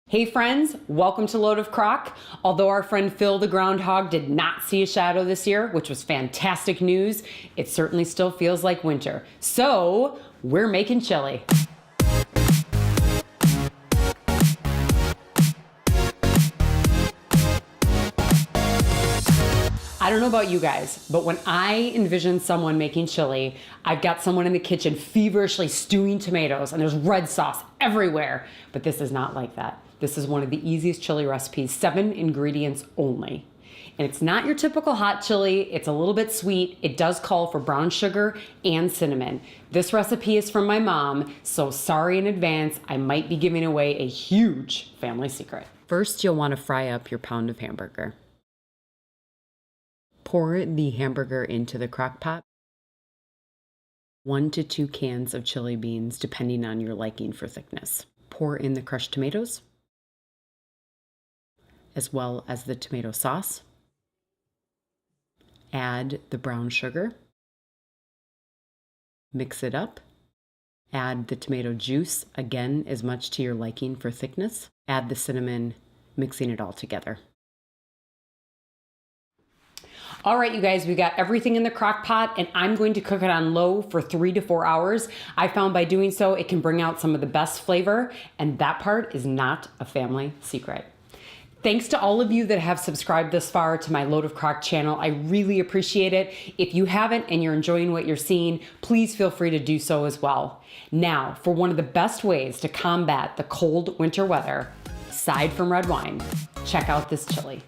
Hey friends, welcome to Load of Crock. Although our friend Phil the groundhog did not see a shadow this year, which was fantastic news, it certainly still feels like winter. So we're making chili. I don't know about you guys, but when I envision someone making chili, I've got someone in the kitchen feverishly stewing tomatoes and there's red sauce everywhere. But this is not like that. This is one of the easiest chili recipes, 7 ingredients only. And it's not your typical hot chili, it's a little bit sweet. It does call for brown sugar and cinnamon. This recipe is from my mom, so sorry in advance, I might be giving away a huge family secret. First, you'll want to fry up your pound of hamburger. Pour the hamburger into the crock pot. 1 to 2 cans of chili beans, depending on your liking for thickness. Pour in the crushed tomatoes, as well as the tomato sauce. Add the brown sugar. Mix it up. Add the tomato juice, again, as much to your liking for thickness. Add the cinnamon, mixing it all together. All right, you guys, we got everything in the crock pot and I'm going to cook it on low for 3 to 4 hours. I found by doing so, it can bring out some of the best flavor, and that part is not a family secret. Thanks to all of you that have subscribed this far to my Load of Crock channel. I really appreciate it. If you haven't and you're enjoying what you're seeing, please feel free to do so as well. Now, for one of the best ways to combat the cold winter weather, aside from red wine, check out this chili.